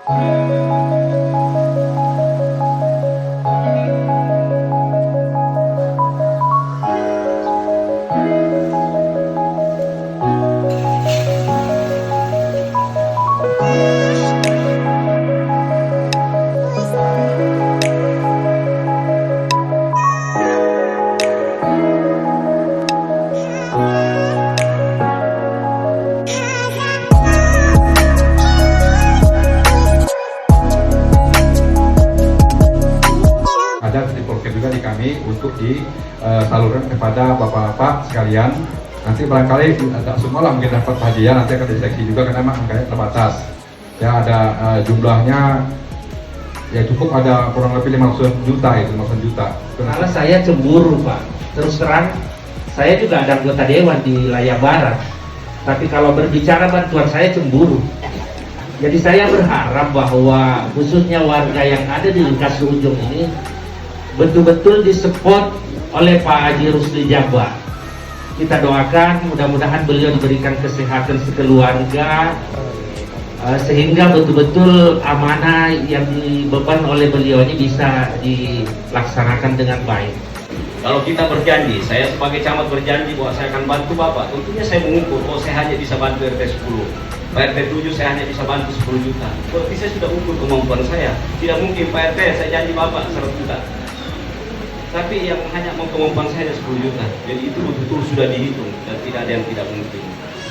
Ada diprogram juga di kami untuk disalurkan kepada bapak-bapak sekalian. Nanti barangkali tidak semua lah mungkin dapat hadiah, nanti akan diseleksi juga karena memang angkanya terbatas. Ya ada jumlahnya ya cukup, ada kurang lebih 500 juta itu 500 juta. Karena saya cemburu Pak, terus terang saya juga ada anggota dewan di Wilayah Barat, tapi kalau berbicara bantuan saya cemburu. Jadi saya berharap bahwa khususnya warga yang ada di Lintas Ujung ini betul-betul disupport oleh Pak Haji Rusli Jabar. Kita doakan mudah-mudahan beliau diberikan kesehatan sekeluarga, sehingga betul-betul amanah yang dibeban oleh beliau ini bisa dilaksanakan dengan baik. Kalau kita berjanji, saya sebagai camat berjanji bahwa saya akan bantu Bapak, tentunya saya mengukur, oh saya hanya bisa bantu RT 10, Pak RT 7 saya hanya bisa bantu 10 juta. Berarti saya sudah ukur kemampuan saya. Tidak mungkin Pak RT saya janji Bapak 100 juta. Tapi yang hanya mau kemampuan saya 10 juta. Jadi itu betul-betul sudah dihitung dan tidak ada yang tidak mungkin.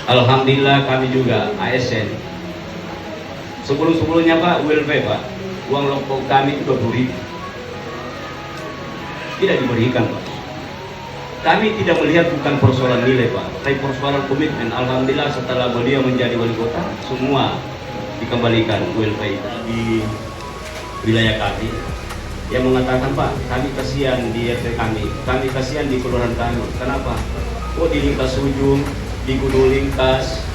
Alhamdulillah kami juga ASN. Sebelum-sebelumnya Pak, ULP Pak, uang loko kami itu 20.000. Tidak diberikan Pak. Kami tidak melihat bukan persoalan nilai Pak, tapi persoalan komitmen. Alhamdulillah setelah beliau menjadi wali kota, semua dikembalikan ULP itu di wilayah kami. Yang mengatakan Pak, kami kasihan di RT kami kasihan di kelurahan kami. Kenapa? Oh di Lintas Ujung, di Gunung Lingkas,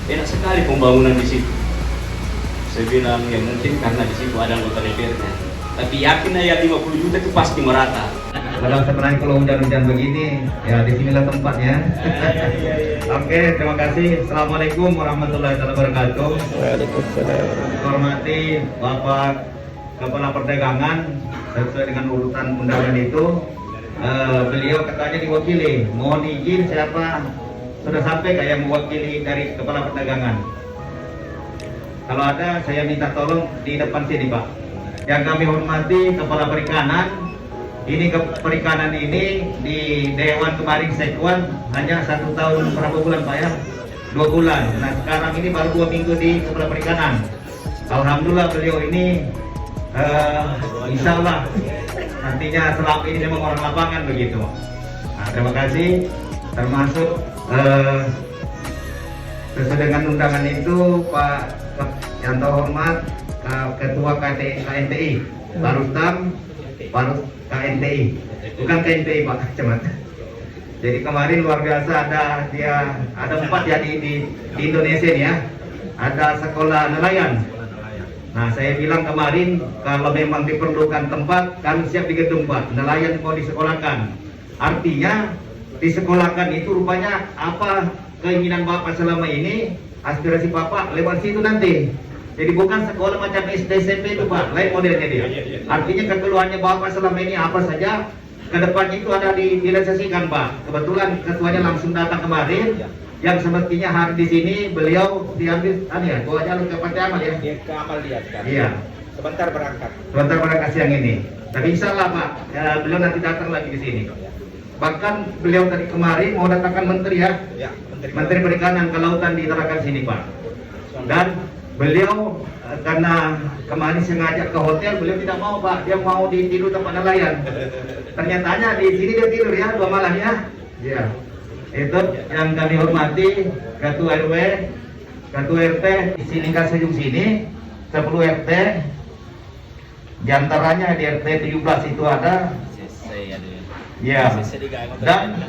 enak sekali pembangunan di situ. Saya bilang ya mungkin karena di situ ada anggota DPR-nya. Tapi yakin ya 50 juta itu pasti merata. Padahal sebenarnya kalau hujan-hujan begini, ya disinilah tempatnya. Oke, terima kasih. Assalamualaikum warahmatullahi wabarakatuh. Waalaikumsalam. Hormati Bapak Kepala Perdagangan, sesuai dengan urutan undangan itu, beliau katanya diwakili. Mohon izin siapa sudah sampai kayak mewakili dari Kepala Perdagangan. Kalau ada, saya minta tolong di depan sini Pak. Yang kami hormati Kepala Perikanan. Ini perikanan ini di Dewan kemarin Sekwan hanya 1 tahun berapa bulan Pak ya? 2 bulan. Nah sekarang ini baru 2 minggu di Kepala Perikanan. Alhamdulillah beliau ini insya Allah nantinya selama ini memang orang lapangan begitu. Nah, terima kasih. Termasuk sesuai dengan undangan itu Pak yang terhormat Ketua KNTI Pak Rustam, KNTI, bukan KNTI Pak Camat. Jadi kemarin luar biasa, ada 4 ya di Indonesia nih ya, ada sekolah nelayan. Nah saya bilang kemarin kalau memang diperlukan tempat kami siap di gedung Pak, nelayan mau disekolahkan. Artinya disekolahkan itu rupanya apa keinginan Bapak selama ini, aspirasi Bapak lewat situ nanti. Jadi bukan sekolah macam SD SMP itu Pak, lain modelnya dia. Artinya kekeluhannya Bapak selama ini apa saja, ke depannya itu ada direalisasikan Pak. Kebetulan ketuanya langsung datang kemarin, yang semestinya hari di sini beliau diambil ya, bawa jalur ke Pantai Amal ya. Dia ke Amal lihat kan. Iya. Sebentar berangkat. Sebentar berangkat siang ini. Tapi insya Allah Pak, beliau nanti datang lagi di sini. Bahkan beliau tadi kemarin mau datangkan menteri ya. Ya, Menteri Perikanan Kelautan di Tarakan sini Pak. Dan beliau karena kemarin sengaja ke hotel, beliau tidak mau Pak, dia mau tidur tempat nelayan. Ternyatanya di sini dia tidur ya 2 malam ya. Iya. Itu yang kami hormati Ketua RW, Ketua RT di sini Lintas Ujung sini 10 RT. Di antaranya di RT 17 itu ada. Ya. Dan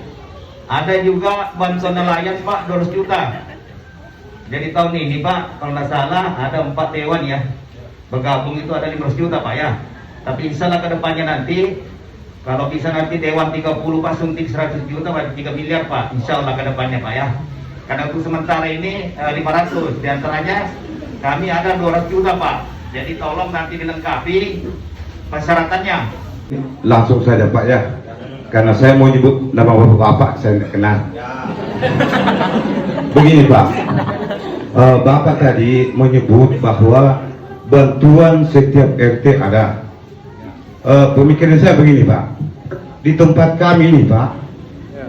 ada juga bantuan nelayan Pak 200 juta. Jadi tahun ini Pak, kalau nggak salah ada 4 dewan ya, bergabung itu ada 500 juta Pak ya. Tapi insya Allah ke depannya nanti, kalau bisa nanti dewan 30 Pak suntik 100 juta, berarti 3 miliar Pak, insya Allah ke depannya Pak ya. Karena untuk sementara ini 500, diantaranya kami ada 200 juta Pak. Jadi tolong nanti dilengkapi persyaratannya. Langsung saja Pak ya, karena saya mau nyebut nama bapak saya tidak kenal. Begini Pak, bapak tadi menyebut bahwa bantuan setiap RT ada. Pemikiran saya begini Pak, di tempat kami ini Pak,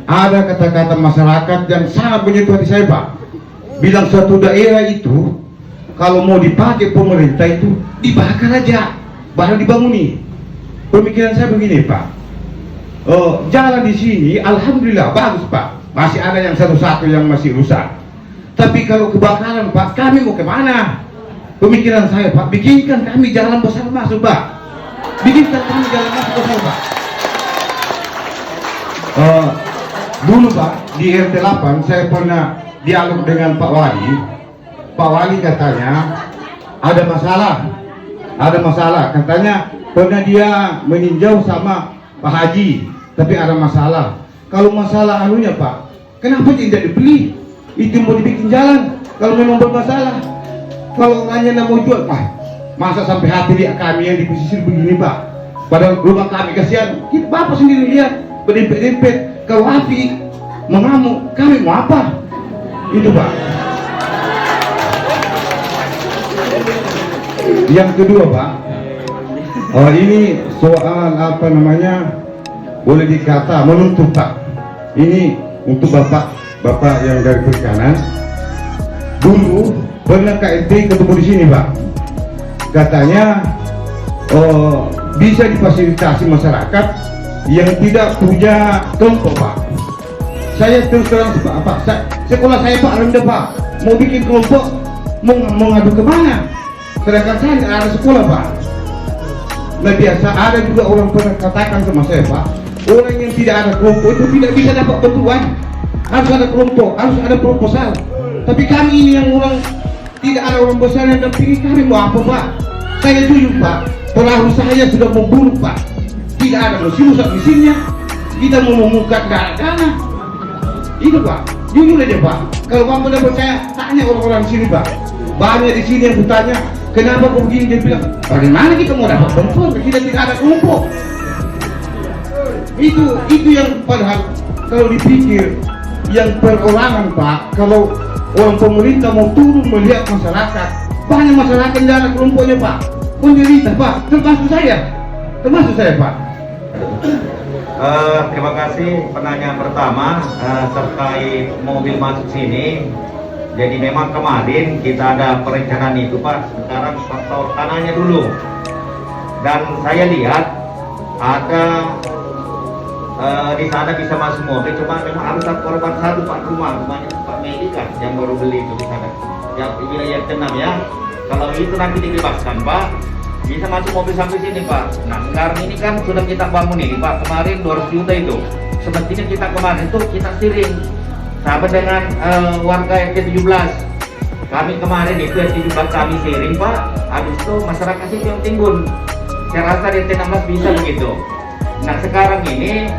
ada kata-kata masyarakat yang sangat menyentuh hati saya Pak. Bilang suatu daerah itu kalau mau dipakai pemerintah itu dibakar aja, baru dibanguni. Pemikiran saya begini Pak, jalan di sini alhamdulillah bagus Pak, masih ada yang satu-satu yang masih rusak. Tapi kalau kebakaran Pak, kami mau kemana? Pemikiran saya Pak, bikinkan kami jalan besar masuk Pak, bikinkan kami jalan masuk besar Pak. Dulu Pak di RT 8 saya pernah dialog dengan Pak Wali. Pak Wali katanya ada masalah katanya. Pernah dia meninjau sama Pak Haji, tapi ada masalah. Kalau masalah anunya Pak, kenapa tidak dibeli? Itu mau dibikin jalan. Kalau memang bermasalah, kalau hanya mau jual Pak, masa sampai hati lihat kami yang di pesisir begini Pak. Padahal rumah kami kasihan. Kita Bapak sendiri lihat berdempet-dempet. Kalau api mengamuk, kami mau apa? Itu Pak. Yang kedua Pak, ini soal apa namanya, boleh dikata menuntut Pak. Ini untuk bapak yang dari perikanan. Dulu pernah KNT ketemu di sini Pak. Katanya bisa difasilitasi masyarakat yang tidak punya kelompok Pak. Saya terus terang Pak, sekolah saya Pak rendah Pak. Mau bikin kelompok, mau ngadu kemana? Sedangkan saya tidak ada sekolah Pak. Nah biasa ada juga orang pernah katakan sama saya Pak, orang yang tidak ada kelompok itu tidak bisa dapat bantuan. Harus ada kelompok, harus ada proposal. Tapi kami ini yang orang tidak ada orang besar yang dampingi kami, mau apa Pak? Saya jujur Pak, perahu saya sudah memburuk Pak. Tidak ada mesin rusak mesinnya. Kita mau memukat dana. Itu Pak, jujur aja Pak. Kalau Bapak tidak percaya, tanya orang-orang sini Pak. Banyak di sini yang bertanya, kenapa kok begini? Dia bilang, bagaimana kita mau dapat bantuan? Kita tidak ada kelompok. Itu yang padahal kalau dipikir yang perorangan Pak. Kalau orang pemerintah mau turun melihat masyarakat, banyak masyarakat yang ada kelompoknya Pak, menderita Pak, termasuk saya Pak. Terima kasih penanya pertama terkait mobil masuk sini. Jadi memang kemarin kita ada perencanaan itu Pak. Sekarang faktor tanahnya dulu. Dan saya lihat ada di sana bisa masuk mobil, cuma memang harus ada korban satu Pak, rumahnya Pak Medi kan yang baru beli itu di sana. Yang wilayah 6 ya. Kalau itu nanti dibebaskan Pak, bisa masuk mobil sampai sini Pak. Nah sekarang ini kan sudah kita bangun ini Pak, kemarin 200 juta itu. Semestinya kita kemarin itu kita siring sahabat dengan warga RT 17. Kami kemarin itu RT 17 kami siring Pak. Habis itu masyarakat sih yang timbun. Saya rasa RT 16 bisa begitu. Nah sekarang ini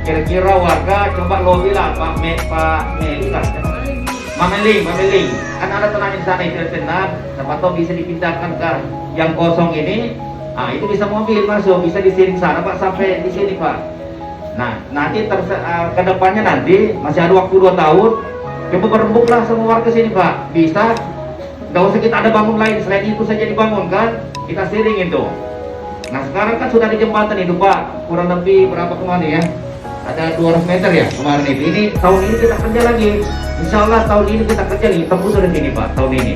kira-kira warga coba lobby lah Pak Meli lah, Mameling kan ada tenang di sana itu RT 6. Siapa tahu bisa dipindahkan ke yang kosong ini. Nah itu bisa mobil masuk, bisa disiring sana Pak sampai di sini Pak. Nah, nanti ke depannya nanti masih ada waktu 2 tahun. Coba berembuklah semua warga sini Pak. Bisa, nggak usah kita ada bangun lain selain itu saja dibangun kan. Kita siring itu. Nah sekarang kan sudah di jembatan itu Pak. Kurang lebih berapa kemarin ya? Ada 200 meter ya kemarin itu. Ini tahun ini kita kerja lagi. Insya Allah tahun ini kita kerja lagi. Tembus dari sini Pak tahun ini.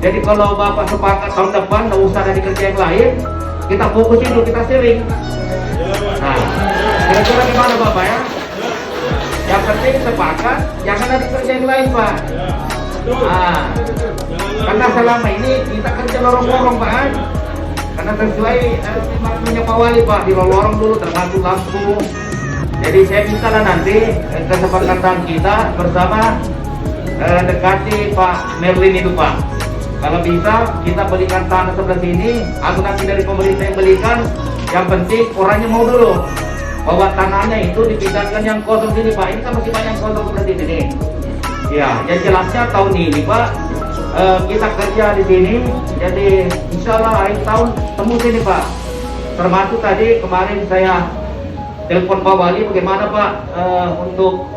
Jadi kalau Bapak sepakat tahun depan nggak usah ada dikerja yang lain, kita fokus itu, kita siring. Nah, kira-kira gimana Bapak ya? Yang penting sepakat, jangan ada kerja yang lain Pak. Nah, karena selama ini kita kerja lorong-lorong Pak. Karena sesuai maknanya Pak Wali Pak, di lorong dulu termasuk lampu. Jadi saya minta lah nanti kesepakatan kita bersama dekati Pak Merlin itu Pak. Kalau bisa kita belikan tanah sebelah sini, atau nanti dari pemerintah yang belikan. Yang penting orangnya mau dulu bahwa tanahnya itu dipindahkan yang kosong sini Pak. Ini kan masih banyak kosong seperti ini. Ya, yang jelasnya tahun ini Pak kita kerja di sini, jadi insya Allah akhir tahun tembus ini Pak. Termasuk tadi kemarin saya telepon Pak Wali, bagaimana Pak untuk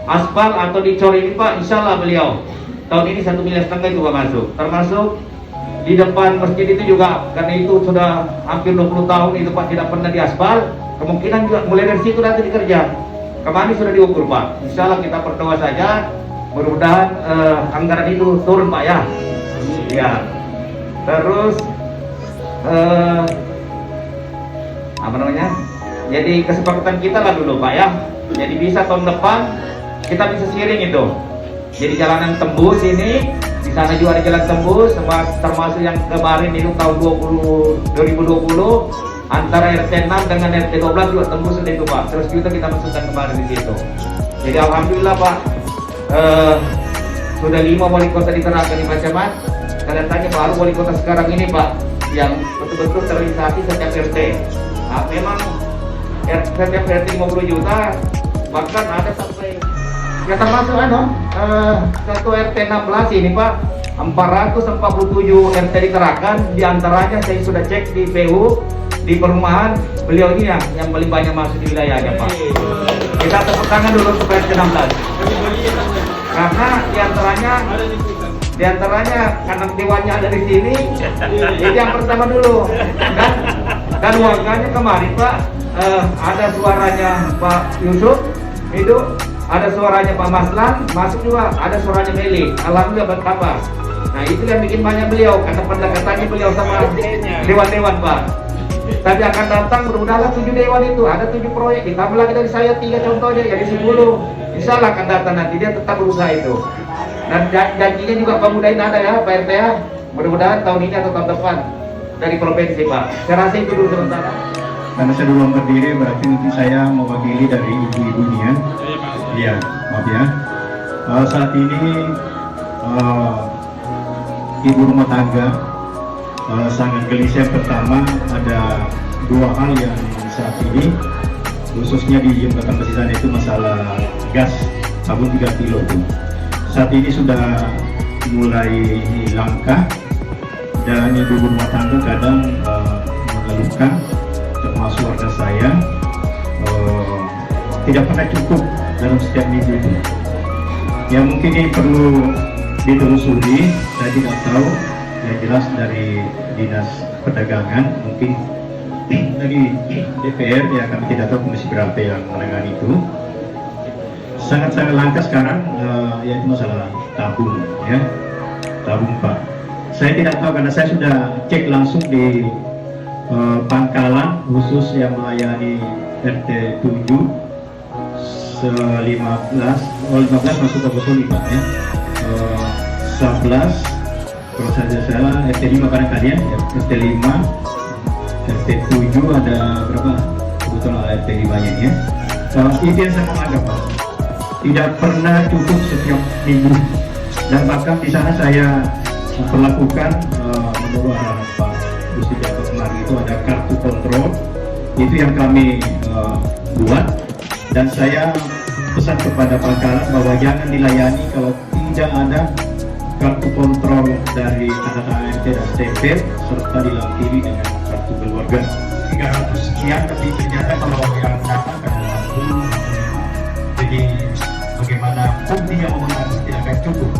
aspal atau dicor ini Pak, insya Allah beliau tahun ini 1,5 miliar juga masuk. Termasuk di depan masjid itu juga, karena itu sudah hampir 20 tahun itu Pak tidak pernah diaspal, kemungkinan juga mulai dari situ nanti dikerja. Kemarin sudah diukur Pak, insya Allah kita berdoa saja, mudah-mudahan anggaran itu turun Pak ya. Ya. Terus apa namanya? Jadi kesepakatan kita lah dulu Pak ya. Jadi bisa tahun depan kita bisa sharing itu. Jadi jalanan tembus ini, di sana juga ada jalan tembus, termasuk yang kemarin itu tahun 2020 antara RT 6 dengan RT 12 juga tembus sudah itu Pak. Terus kita masukkan kemarin di situ. Jadi alhamdulillah Pak, sudah 5 wali kota diterapkan di Pacamat. Kelihatannya baru wali kota sekarang ini Pak yang betul-betul terrealisasi setiap RT. Nah, memang setiap RT 50 juta, bahkan ada sampai ya termasuk satu RT 16 ini Pak 447 RT diterapkan, diantaranya saya sudah cek di PU di perumahan beliau ini yang paling banyak masuk di wilayahnya Pak. Kita tepuk tangan dulu untuk RT 16 karena diantaranya karena dewannya ada di sini, jadi yang pertama dulu dan warganya kemarin Pak ada suaranya Pak Yusuf itu, ada suaranya Pak Maslan, masuk juga ada suaranya Meli. Alhamdulillah berkabar. Nah itu yang bikin banyak beliau, karena pendekatannya beliau sama dewan-dewan Pak. Tapi akan datang mudah-mudahan 7 dewan itu, ada 7 proyek, ditambah lagi dari saya 3 contohnya, jadi 10. Insya Allah akan datang nanti, dia tetap berusaha itu. Dan janjinya juga pemudain ada ya Pak RT ya. Mudah-mudahan tahun ini atau tahun depan dari provinsi Pak. Saya rasa itu dulu sementara. Karena saya belum berdiri, berarti nanti saya mewakili dari ibu-ibu nih ya. Iya, maaf ya. Saat ini ibu rumah tangga sangat gelisah. Pertama ada 2 hal yang saat ini khususnya di Jembatan Besisan itu masalah gas sabun 3 kilo itu. Saat ini sudah mulai langka dan ibu rumah tangga kadang mengeluhkan, termasuk warga saya, tidak pernah cukup dalam setiap minggu itu. Ya mungkin ini perlu ditelusuri, saya tidak tahu. Yang jelas dari Dinas Perdagangan, mungkin dari DPR, ya kami tidak tahu komisi berapa yang menangani itu. Sangat-sangat langka sekarang, yaitu masalah tabung, ya, tabung Pak. Saya tidak tahu karena saya sudah cek langsung di pangkalan khusus yang melayani RT 7 15 masuk ke Bosoli Pak ya. 11 kalau salah RT 5 barangkali ya, RT 5 RT 7 ada berapa kebetulan RT 5 nya ya. Itu yang saya menganggap Pak, tidak pernah cukup setiap minggu, dan bahkan di sana saya memperlakukan menurut arahan Pak Gusti Jatuh kemarin itu ada kartu kontrol, itu yang kami buat, dan saya pesan kepada pangkalan bahwa jangan dilayani kalau tidak ada kartu kontrol dari tanda tangan RT dan STP serta dilengkapi dengan kartu keluarga. 300 sekian, tapi ternyata kalau yang datang kan 40. Jadi bagaimana bukti yang memenang tidak akan cukup,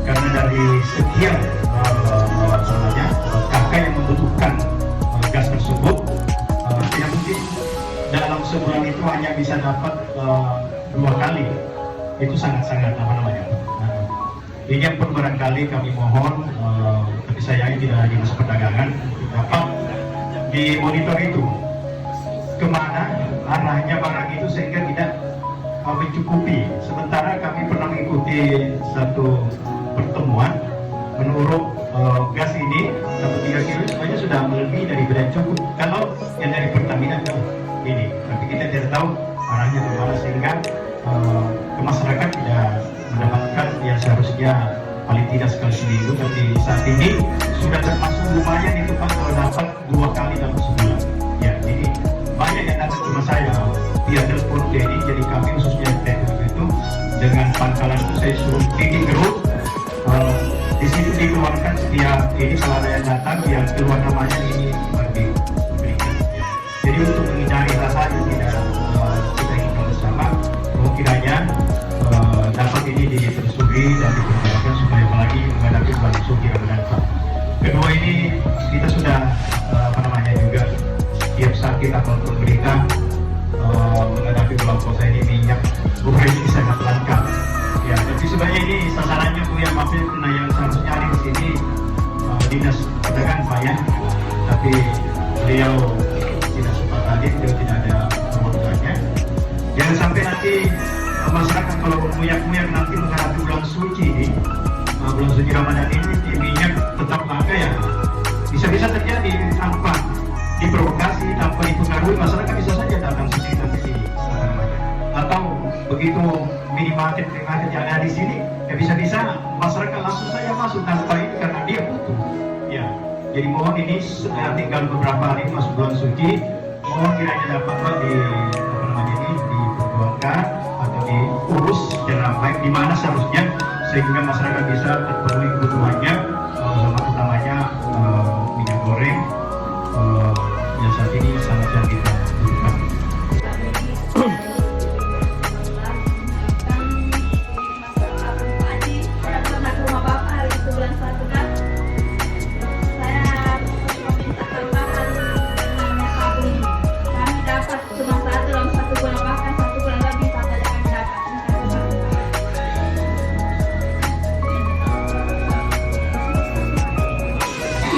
karena dari sekian kakak yang membutuhkan gas tersebut tidak mungkin dalam sebulan itu hanya bisa dapat 2 kali. Itu sangat-sangat apa namanya. Ini yang pun barangkali kami mohon, tapi sayangnya tidak ada Dinas Perdagangan dapat dimonitor itu kemana arahnya barang itu sehingga tidak mencukupi. Sementara kami pernah mengikuti satu pertemuan, menurut gas ini 1 kilo sebenarnya sudah melebihi dari beda cukup kalau yang dari Pertamina ke ini, tapi kita tidak tahu arahnya kemana sehingga ke masyarakat tidak mendapatkan yang seharusnya paling tidak sekali seminggu, tapi saat ini sudah termasuk lumayan itu Pak kalau dapat 2 kali dalam sebulan. Ya, jadi banyak yang datang ke rumah saya via telepon ini, jadi kami khususnya itu dengan pangkalan itu saya suruh bikin grup di situ Jadi kalau ada yang datang yang keluar namanya ini diberikan. Jadi untuk menghindari hal-hal yang tidak kita inginkan bersama, kiranya dapat ini ditelusuri dan diperhatikan supaya apalagi menghadapi bulan suci Ramadan. Kedua ini kita sudah juga tiap saat kita menonton berita menghadapi bulan puasa ini minyak goreng ini sangat langka. Ya, tapi sebenarnya ini sasarannya Bu yang maksud yang seharusnya ada di sini dinas perdagangan Pak ya, tapi beliau tidak sempat hadir, beliau tidak ada perwakilannya. Jangan sampai nanti masyarakat kalau muyak-muyak nanti menghadapi bulan suci ini, bulan suci Ramadan ini minyak tetap langka ya. Bisa-bisa terjadi tanpa diprovokasi, tanpa dipengaruhi, masyarakat bisa saja datang ke sini nanti atau begitu minimarket yang ada di sini, ya bisa-bisa masyarakat langsung saja masuk tanpa ini karena dia butuh. Ya, jadi mohon ini tinggal beberapa hari masuk bulan suci, mohon kiranya dapat diperjuangkan atau diurus secara baik di mana seharusnya sehingga masyarakat bisa terpenuhi kebutuhannya, utamanya minyak goreng yang saat ini sangat yang kita butuhkan.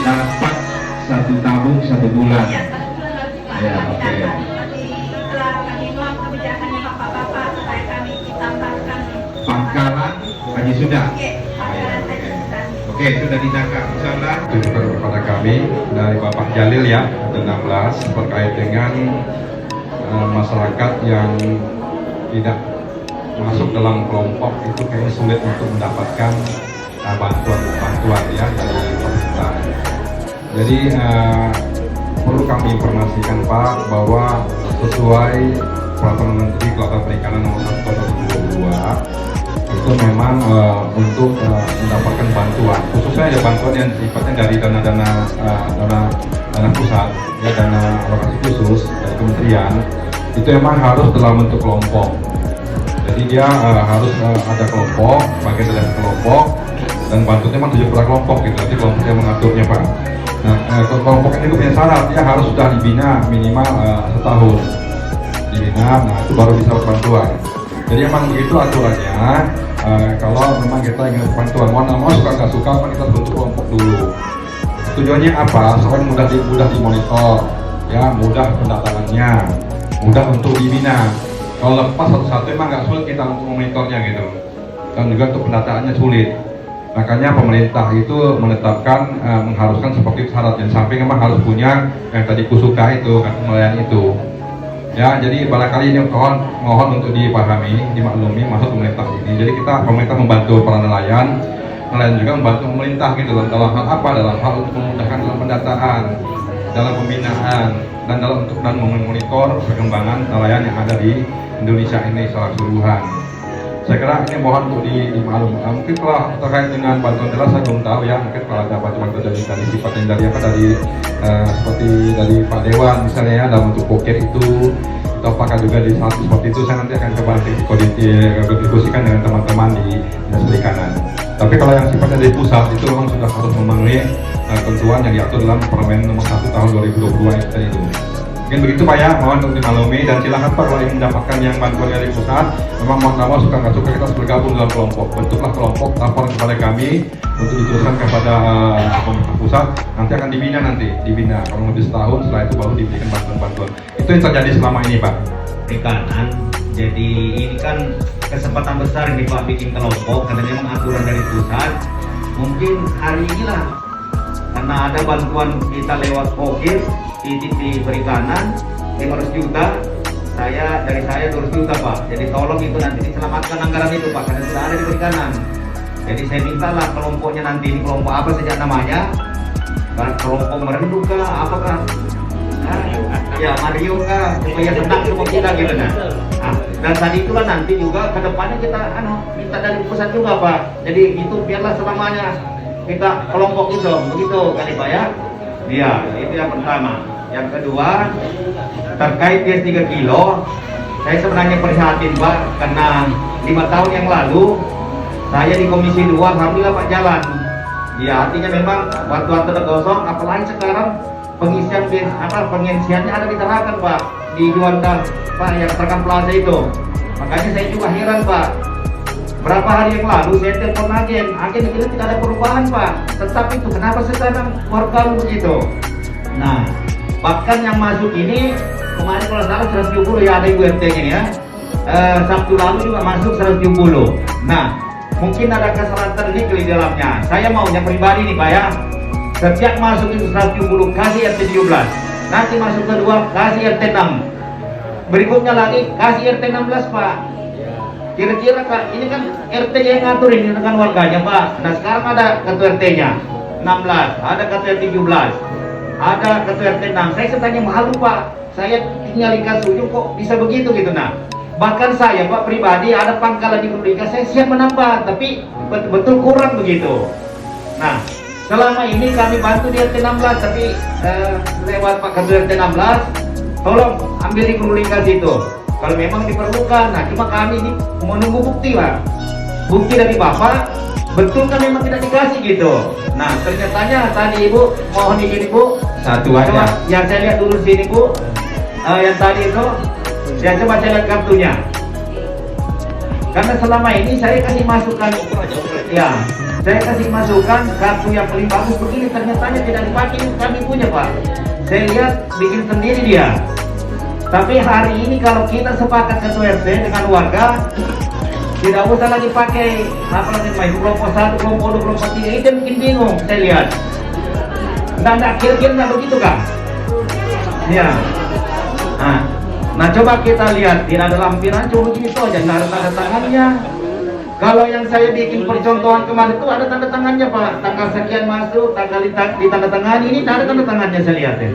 Dapat 1 tabung 1 bulan. Ya, 1 bulan lagi Pak. Ya, oke. Setelah kami nuang kebijakannya Bapak-Bapak supaya kami ditambahkan. Pangkalan Haji sudah. Oke, pangkalan Haji sudah. Oke, sudah ditangkap. Insyaallah. Tunjukkan kepada kami dari Bapak Jalil ya, 16 terkait dengan masyarakat yang tidak masuk dalam kelompok itu kayaknya sulit untuk mendapatkan bantuan ya dari pemerintah. Jadi perlu kami informasikan Pak bahwa sesuai Peraturan Menteri Kelautan Perikanan Nomor 1 Tahun 2022 itu memang untuk mendapatkan bantuan, khususnya ada bantuan yang sifatnya dari dana pusat, ya dana alokasi khusus dari kementerian, itu memang harus dalam bentuk kelompok. Jadi dia harus ada kelompok, bagian dari kelompok, dan bantuannya memang 7 per kelompok gitu. Nanti kelompok yang mengaturnya Pak. Nah, kelompok ini punya syarat, dia harus sudah dibina minimal setahun. Dibina, nah itu baru bisa bantuan. Jadi memang begitu aturannya. Kalau memang kita ingin bantuan, mau suka nggak suka, kita bentuk kelompok dulu. Tujuannya apa? Supaya mudah dimonitor, ya mudah pendatangannya, mudah untuk dibina. Kalau lepas satu-satu memang nggak sulit kita untuk memonitornya gitu. Dan juga untuk pendataannya sulit. Makanya pemerintah itu menetapkan mengharuskan seperti syarat yang samping memang harus punya yang tadi kusuka itu kartu nelayan itu. Ya, jadi barangkali ini mohon untuk dipahami, dimaklumi maksud pemerintah ini. Jadi pemerintah membantu para nelayan juga membantu pemerintah gitu dalam hal apa? Dalam hal untuk memudahkan dalam pendataan, dalam pembinaan, dan untuk memonitor perkembangan nelayan yang ada di Indonesia ini secara keseluruhan. Saya kira ini mohon untuk dimaklumkan. Mungkin kalau terkait dengan bantuan jelas saya belum tahu ya. Mungkin kalau ada bantuan dari sifatnya dari seperti dari Pak Dewan misalnya ya dalam bentuk poker itu, atau apakah juga di saat seperti itu, saya nanti akan coba diskusikan dengan teman-teman di Dinas Perikanan. Tapi kalau yang sifatnya dari pusat itu memang sudah harus memenuhi ketentuan yang diatur dalam Permen Nomor 1 Tahun 2022 itu. Mungkin begitu Pak ya, mohon untuk dimaklumi dan silakan Pak kalau ingin mendapatkan yang bantuan dari pusat, memang mau suka nggak suka kita harus bergabung dalam kelompok. Bentuklah kelompok, lapor kepada kami untuk diteruskan kepada pemerintah pusat, nanti akan dibina kalau lebih setahun, setelah itu baru diberikan bantuan-bantuan. Itu yang terjadi selama ini Pak. Perikanan, jadi ini kan kesempatan besar nih Pak bikin kelompok karena memang aturan dari pusat. Mungkin hari inilah karena ada bantuan kita lewat pokir di perikanan 500 juta, dari saya 200 juta Pak. Jadi tolong itu nanti diselamatkan anggaran itu Pak karena sudah ada di perikanan. Jadi saya mintalah kelompoknya nanti ini kelompok apa saja namanya, kelompok merendu kah, apakah? Ya Mario kah, supaya tenang semua kita gitu nah. Dan tadi itulah nanti juga ke depannya kita minta dari pusat juga Pak. Jadi itu biarlah selamanya kita kelompok itu, begitu kali Pak ya? Iya, itu yang pertama. Yang kedua, terkait dia 3 kilo, saya sebenarnya prihatin Pak, karena 5 tahun yang lalu saya di Komisi 2, alhamdulillah Pak jalan. Ya artinya memang batuan tergosong, apalagi sekarang pengisiannya ada diterapkan Pak di Juanda Pak yang Serkan Plaza itu. Makanya saya juga heran Pak. Berapa hari yang lalu saya telepon agen itu tidak ada perubahan Pak. Tetap itu, kenapa sekarang warga begitu? Nah, bahkan yang masuk ini kemarin kalau salah 170 ya, ada Ibu RT-nya ya. Sabtu lalu juga masuk 170. Nah, mungkin ada kesalahan teknik di dalamnya. Saya maunya pribadi nih Pak ya. Setiap masuk itu 170 kasih RT 17. Nanti masuk kedua kasih RT 6. Berikutnya lagi kasih RT 16 Pak. Kira-kira Pak, ini kan RT yang ngatur ini dengan warganya Pak. Nah sekarang ada ketua RT-nya 16, ada ketua RT 17, ada ketua RT 6. Saya tanya malu Pak. Saya tinggal di Kasujung kok bisa begitu gitu nah. Bahkan saya Pak pribadi ada pangkalan di Merdeka, saya siap menambah, tapi betul-betul kurang begitu. Nah, selama ini kami bantu di RT 16, tapi lewat Pak Ketua RT 16, tolong ambil di komunikasi itu. Kalau memang diperlukan, nah cuma kami ini menunggu bukti Pak. Bukti dari Bapak, betul kan memang tidak dikasih gitu. Nah, ternyatanya tadi Ibu, mohon izin Ibu, Satu aja. yang saya lihat dulu sini Bu, yang tadi itu, saya coba lihat kartunya. Karena selama ini saya kasih masukan, ya, saya kasih masukan kartu yang paling bagus begini, ternyata tidak dipakai, kami punya Pak. Saya lihat bikin sendiri dia. Tapi hari ini kalau kita sepakat ketua RT dengan warga, tidak usah lagi pakai apalagi main kelompok 1, kelompok 2, kelompok 3, itu mungkin bingung saya lihat. Nah, kira-kira nggak begitu kan? Ya. Nah, coba kita lihat, tidak ada lampiran, coba begini itu aja, nggak ada tanda tangannya. Kalau yang saya bikin percontohan kemarin itu ada tanda tangannya Pak, tanggal sekian masuk, tanggal ditandatangani, ini tidak ada tanda tangannya saya lihat ya.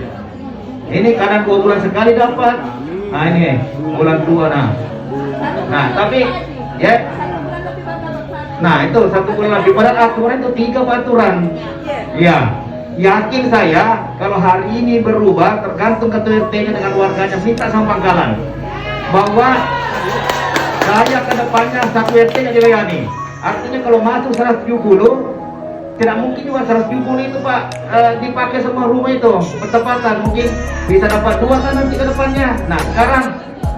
Ini kadang 2 bulan sekali dapat. Nah ini bulan 2 nah tapi ya. Nah itu 1 bulan lebih, padahal aturan itu 3 aturan. Ya, yakin saya kalau hari ini berubah tergantung ketua RT-nya dengan warganya, minta sama pangkalan bahwa saya ke depannya 1 RT-nya dilayani. Artinya kalau masuk 170, tidak mungkin juga 170 itu Pak dipakai semua rumah itu bertepatan, mungkin bisa dapat 2 kan nanti ke depannya. Nah sekarang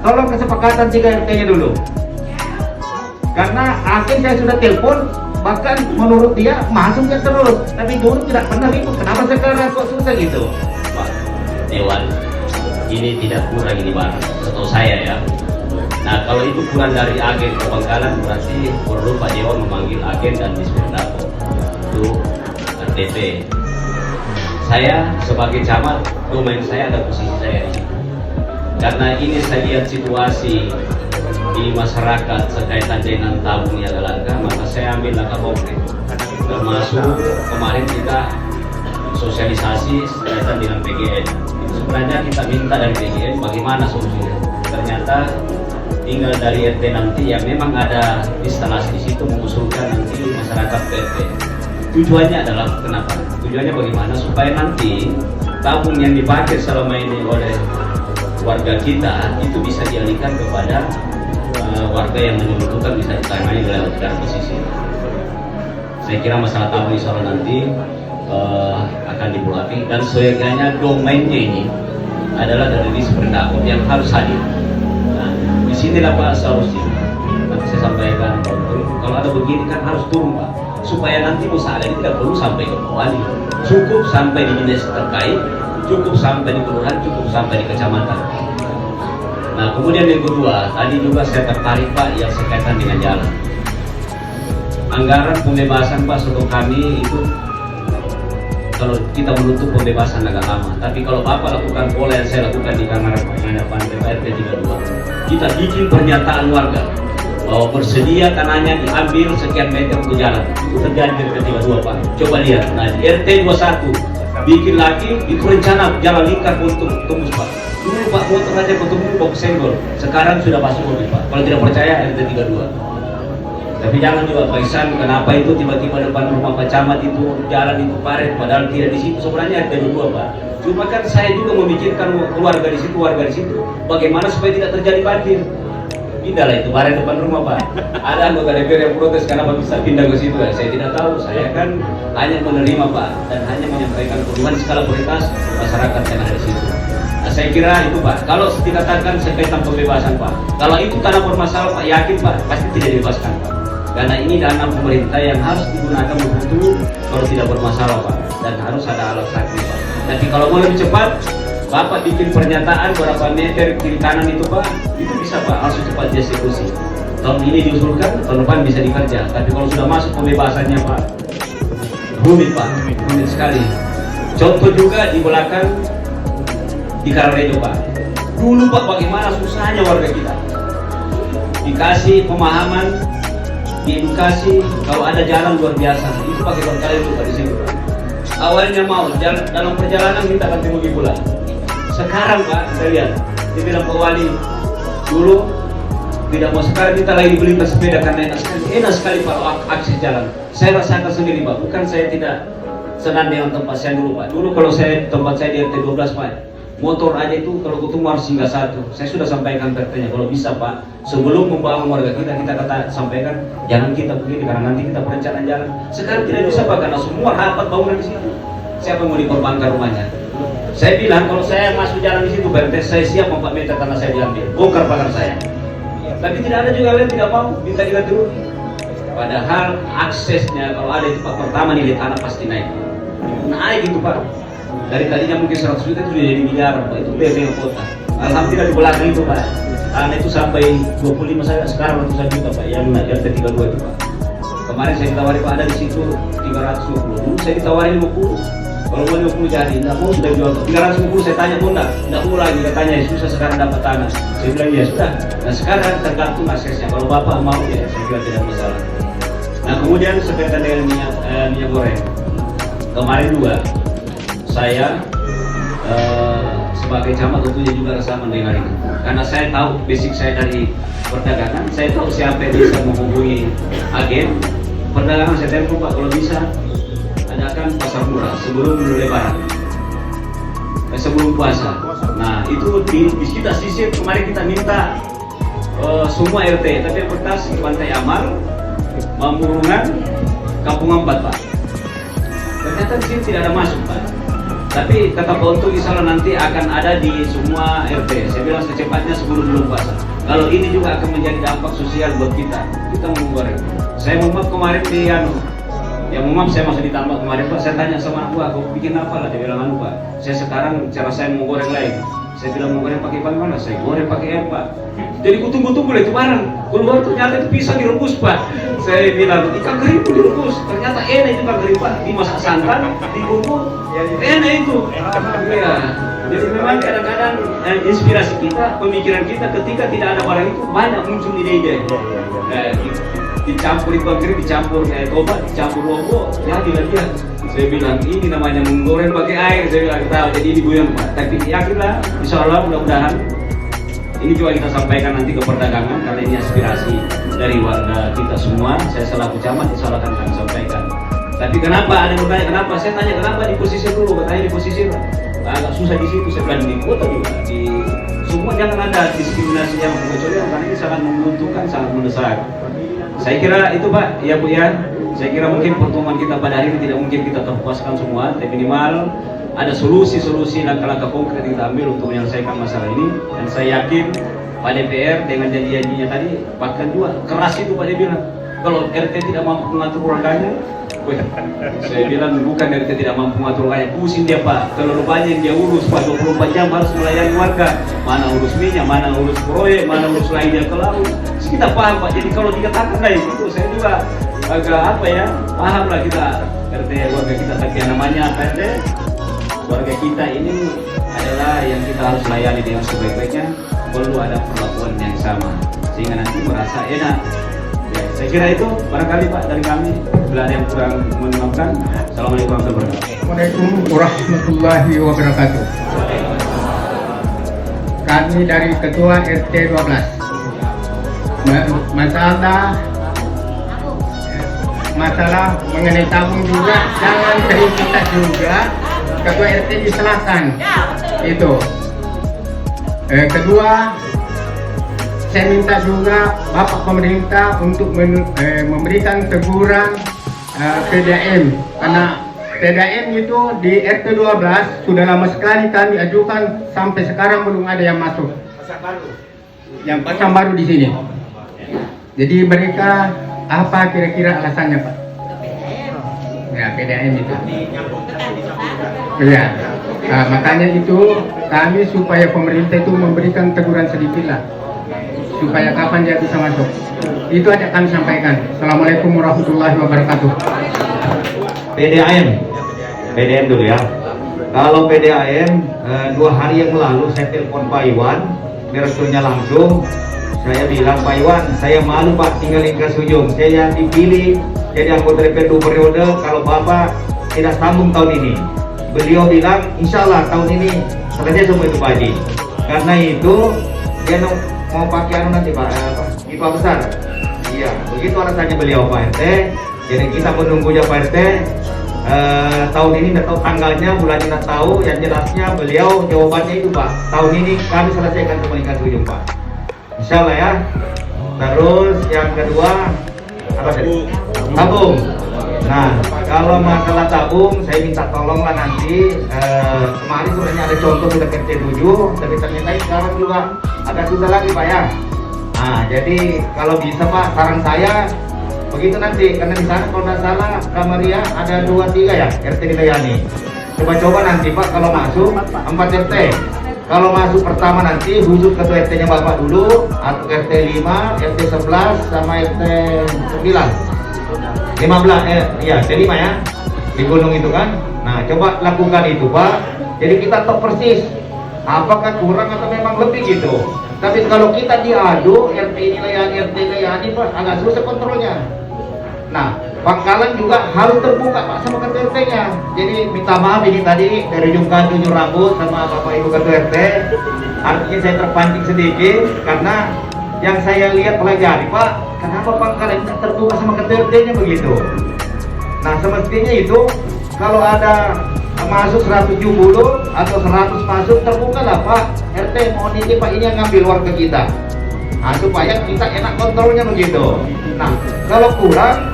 tolong kesepakatan 3 RT-nya dulu, karena akhirnya saya sudah telepon, bahkan menurut dia masuknya terus, tapi dulu tidak pernah ribut, kenapa sekarang kok susah gitu Pak Dewan, ini tidak kurang ini Pak, setahu saya ya. Nah kalau itu kurang dari agen ke Pangkalan, berarti perlu Pak Dewan memanggil agen dan Disperdako itu RTP. Saya sebagai camat, domain saya ada posisi saya di situ. Karena ini saya lihat situasi di masyarakat sekaitan dengan tabung niaga langka, maka saya ambil langkah konkret. Termasuk kemarin kita sosialisasi sekaitan dengan PGN. Sebenarnya kita minta dari PGN bagaimana solusinya. Ternyata tinggal dari RT nanti yang memang ada instalasi di situ mengusulkan nanti masyarakat RT. Tujuannya adalah kenapa? Tujuannya bagaimana supaya nanti tabung yang dipakai selama ini oleh warga kita itu bisa dialihkan kepada warga yang membutuhkan, bisa ditangani oleh dari posisi. Saya kira masalah tabung insya Allah nanti akan dipulati, dan sehingga domainnya ini adalah dari Disperdako yang harus hadir. Nah, disinilah Pak solusi. Nanti saya sampaikan kalau ada begini kan harus turun Pak, supaya nanti masalah ini tidak perlu sampai ke bawah, cukup sampai di dinas terkait, cukup sampai di kelurahan, cukup sampai di kecamatan. Nah kemudian yang kedua, tadi juga saya tertarik Pak yang sekaitan dengan jalan. Anggaran pembebasan Pak untuk kami itu, kalau kita menutup pembebasan agak lama, tapi kalau Bapak lakukan pola yang saya lakukan di kamar pengadapan PPRT 32, kita bikin pernyataan warga bahwa bersedia tanahnya diambil sekian meter untuk jalan. Itu terjadi di RT 32 Pak. Coba lihat. Nah di RT 21 bikin lagi itu rencana jalan lingkar untuk tembus Pak. Dulu Pak motor aja ketemu box senggol. Sekarang sudah masuk mobil Pak. Kalau tidak percaya RT 32. Tapi jangan juga Pak Ihsan, kenapa itu tiba-tiba depan rumah Pak Camat itu jalan itu paret, padahal tidak di situ. Sebenarnya ada dua Pak. Cuma kan saya juga memikirkan keluarga di situ, warga di situ, bagaimana supaya tidak terjadi banjir. Pindahlah itu paret depan rumah Pak. Ada anggota DPR yang protes kenapa bisa pindah ke situ. Saya tidak tahu. Saya kan hanya menerima Pak dan hanya menyampaikan keluhan skala prioritas masyarakat yang ada di situ. Nah, saya kira itu Pak. Kalau dikatakan sekaitan pembebasan Pak, kalau itu tanah bermasalah Pak, yakin Pak pasti tidak dibebaskan Pak. Karena ini dana pemerintah yang harus digunakan betul kalau tidak bermasalah Pak, dan harus ada alasannya Pak. Tapi kalau mau lebih cepat, Bapak bikin pernyataan berapa meter kiri kanan itu Pak, itu bisa Pak langsung cepat dieksekusi. Tahun ini diusulkan, tahun depan bisa dikerja. Tapi kalau sudah masuk pembebasannya Pak, rumit Pak, rumit sekali. Contoh juga di belakang di Karangrejo Pak. Dulu Pak bagaimana susahnya warga kita. Dikasih pemahaman, diedukasi, kalau ada jalan luar biasa. Itu pakai berkali itu Pak di sini Pak. Awalnya mau jalan, dalam perjalanan minta ganti rugi pula. Sekarang Pak, saya lihat dia bilang Pak Wali dulu tidak mau, sekarang kita lagi dibelikan sepeda karena enak sekali Pak akses jalan. Saya rasakan sendiri Pak, bukan saya tidak senang dengan tempat saya dulu Pak. Dulu kalau saya tempat saya di RT 12 Pak, motor aja itu kalau ketemu harus singgah satu. Saya sudah sampaikan pertanyaan kalau bisa Pak, sebelum membangun warga kita kata sampaikan jangan kita begini karena nanti kita perencanaan jalan. Sekarang tidak bisa Pak karena semua rapat bangunan di situ. Siapa mau dikorbankan rumahnya? Saya bilang kalau saya masuk jalan di situ berarti saya siap 4 meter tanah saya diambil, bongkar pagar saya. Tapi tidak ada juga yang tidak mau minta diganti rugi. Padahal aksesnya kalau ada itu Pak, pertama nilai tanah pasti naik. Naik itu Pak. Dari tadinya mungkin 100 juta itu sudah jadi miliar Pak, itu PP kota. Alhamdulillah di belakang itu Pak, tanah itu sampai 25 saya sekarang ratusan juta Pak, yang RT 32 itu Pak. Kemarin saya ditawari Pak ada di situ 350, dulu saya ditawari 50. Kalau mau 50 jadi, enggak mau sudah jual 350. Saya tanya mau enggak mau lagi, katanya susah sekarang dapat tanah. Saya bilang ya sudah. Nah sekarang tergantung aksesnya, kalau Bapak mau ya saya kira tidak masalah. Nah kemudian sekaitan dengan minyak goreng, kemarin juga saya sebagai camat tentunya juga rasa mendengar ini, karena saya tahu basic saya dari perdagangan, saya tahu siapa yang bisa menghubungi agen perdagangan. Saya telepon Pak kalau bisa adakan pasar murah sebelum Lebaran, sebelum puasa. Nah itu di kita sisir kemarin kita minta semua RT, tapi yang pertama Pantai Amal, Mamburungan, Kampung Ampat Pak. Ternyata di sini tidak ada masuk Pak. Tapi kata Pak Untung insya Allah nanti akan ada di semua RT. Saya bilang secepatnya sebelum puasa. Kalau ini juga akan menjadi dampak sosial buat kita mau menggoreng. Saya mau kemarin di ya mohon maaf saya masih ditambah kemarin Pak, saya tanya sama aku bikin apa lah, dia bilang Pak, saya sekarang cara saya mau goreng lain. Saya bilang mau goreng pakai bahan mana? Saya goreng pakai air Pak. Jadi kutunggu-tunggu lah itu barang keluar, ternyata itu pisang direbus Pak. Saya bilang ikan kering pun direbus, ternyata enak itu ikan kering Pak, dimasak santan, dibumbu, enak itu. Ya. Jadi memang kadang-kadang inspirasi kita, pemikiran kita ketika tidak ada barang itu banyak muncul ide-ide. Dicampur ikan kering, dicampur tomat, dicampur lombok, ya dia. Saya bilang ini namanya menggoreng pakai air. Saya bilang tahu jadi ini buyang Pak. Tapi yakinlah, insya Allah mudah-mudahan ini juga kita sampaikan nanti ke perdagangan karena ini aspirasi dari warga kita semua. Saya selaku camat insya Allah akan kami sampaikan. Tapi kenapa ada yang bertanya kenapa? Saya tanya kenapa di posisi dulu, katanya di posisi agak susah di situ. Saya bilang di kota juga di semua jangan ada diskriminasi yang pengecualian karena ini sangat menguntungkan, sangat mendesak. Saya kira itu Pak, ya Bu ya. Saya kira mungkin pertemuan kita pada hari ini tidak mungkin kita terpuaskan semua, tapi minimal ada solusi-solusi langkah-langkah konkret yang kita ambil untuk menyelesaikan masalah ini. Dan saya yakin Pak DPR dengan janji-janjinya tadi, bahkan juga keras itu Pak dia bilang, kalau RT tidak mampu mengatur warganya, saya bilang bukan RT tidak mampu mengatur warganya, pusing dia Pak, terlalu banyak yang dia urus Pak, 24 jam harus melayani warga, mana urus minyak, mana urus proyek, mana urus lainnya ke laut. Kita paham Pak, jadi kalau dikatakan lah itu saya juga agak apa ya, paham lah kita RT warga kita, tapi yang namanya RT warga kita ini adalah yang kita harus layani dengan sebaik-baiknya, perlu ada perlakuan yang sama sehingga nanti merasa enak. Ya, saya kira itu barangkali Pak dari kami, bila ada yang kurang memaafkan. Assalamualaikum warahmatullahi wabarakatuh. Assalamualaikum warahmatullahi wabarakatuh. Kami dari Ketua RT 12. Masalah masalah mengenai tabung juga jangan terikat juga, ketua RT diserahkan itu. Kedua, saya minta juga Bapak pemerintah untuk memberikan teguran PDAM, karena PDAM itu di RT 12 sudah lama sekali kami ajukan, sampai sekarang belum ada yang masuk. Yang pasang baru di sini. Jadi mereka apa kira-kira alasannya, Pak? Ya, PDAM itu. Ya. Nah, makanya itu kami supaya pemerintah itu memberikan teguran sedikit lah, supaya kapan dia bisa masuk. Itu aja kami sampaikan. Assalamualaikum warahmatullahi wabarakatuh. PDAM dulu ya. Kalau PDAM 2 hari yang lalu saya telepon Pak Iwan, direkturnya langsung. Saya bilang, Pak Iwan, saya malu Pak tinggal di Kasujung. Saya dipilih jadi anggota DPRD 2 periode kalau Bapak tidak sambung tahun ini. Beliau bilang, insya Allah tahun ini selesai semua itu Pak Haji. Karena itu dia mau pakai nanti Pak, IPA besar. Iya, begitu alasannya beliau Pak RT. Jadi kita menunggunya Pak RT. Tahun ini tidak tahu tanggalnya, bulannya tidak tahu. Yang jelasnya beliau jawabannya itu Pak, tahun ini kami selesaikan semua ikan ujung Pak, insya Allah ya. Terus yang kedua apa tadi? Tabung. Nah, kalau masalah tabung saya minta tolonglah nanti. Kemarin sebenarnya ada contoh sudah RT 7, tapi ternyata sekarang juga ada susah lagi Pak ya. Nah, jadi kalau bisa Pak, saran saya begitu nanti, karena di sana kalau tidak salah Kamaria ada 2-3 ya RT dilayani. Coba-coba nanti Pak kalau masuk 4 RT. Kalau masuk pertama nanti khusus ketua RT-nya Bapak dulu, atau RT 5, RT 11 sama RT 9. 15 iya RT 5 ya. Di gunung itu kan. Nah, coba lakukan itu Pak. Jadi kita tahu persis apakah kurang atau memang lebih gitu. Tapi kalau kita diadu RT ini layani, RT layani Pak, agak susah kontrolnya. Nah, pangkalan juga harus terbuka Pak sama ketua RT-nya. Jadi minta maaf ini tadi dari Jungkan tunjuk rambut sama Bapak Ibu ketua RT. Artinya saya terpancing sedikit karena yang saya lihat pelajari Pak, kenapa pangkalan tidak terbuka sama ketua RT-nya begitu. Nah, semestinya itu kalau ada masuk 170 atau 100 masuk terbuka lah Pak RT, mohon ini Pak, ini yang ngambil warga kita. Nah, supaya kita enak kontrolnya begitu. Nah, kalau kurang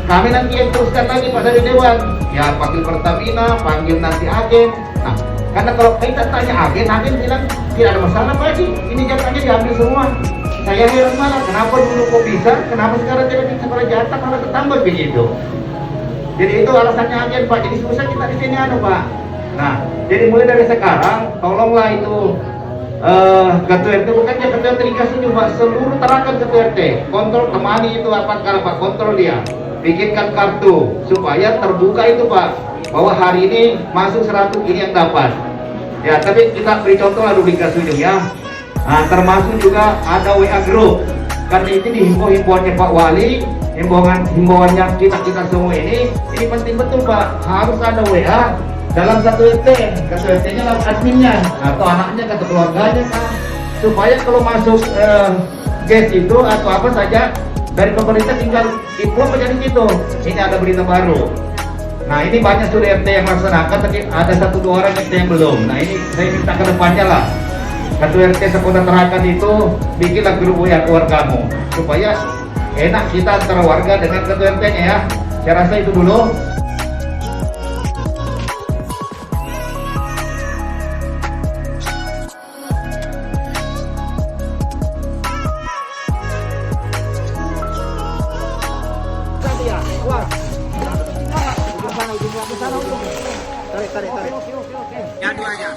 kami nanti yang teruskan lagi Pak dari Dewan. Ya panggil Pertamina, panggil nanti agen. Nah, karena kalau kita tanya agen bilang tidak ada masalah Pak Haji, ini jatahnya diambil semua. Saya heran malah, kenapa dulu kok bisa, kenapa sekarang tidak bisa pada jatah malah ketambah begitu. Jadi itu alasannya agen Pak, jadi susah kita di sini Pak. Nah, jadi mulai dari sekarang tolonglah itu ketua RT, bukannya ketua RT dikasih juga seluruh terakan ketua RT kontrol, temani itu apa kalau Pak kontrol dia, bikinkan kartu supaya terbuka itu Pak, bahwa hari ini masuk 100 ini yang dapat ya. Tapi kita beri contoh lah dulu di Kasujung ya. Nah, termasuk juga ada WA group, karena itu di himbauannya Pak Wali, himbauannya kita semua ini penting betul Pak, harus ada WA dalam satu RT, ketua RT-nya lalu adminnya atau anaknya atau keluarganya kan, supaya kalau masuk gas itu atau apa saja dari pemerintah tinggal info aja di situ. Ini ada berita baru. Nah, ini banyak sudah RT yang melaksanakan, tapi ada 1-2 orang RT yang belum. Nah, ini saya minta ke depannya lah, ketua RT sekolah terakan itu bikinlah grup WA keluargamu supaya enak kita antara warga dengan ketua RT-nya ya. Saya rasa itu dulu. Yang dua aja.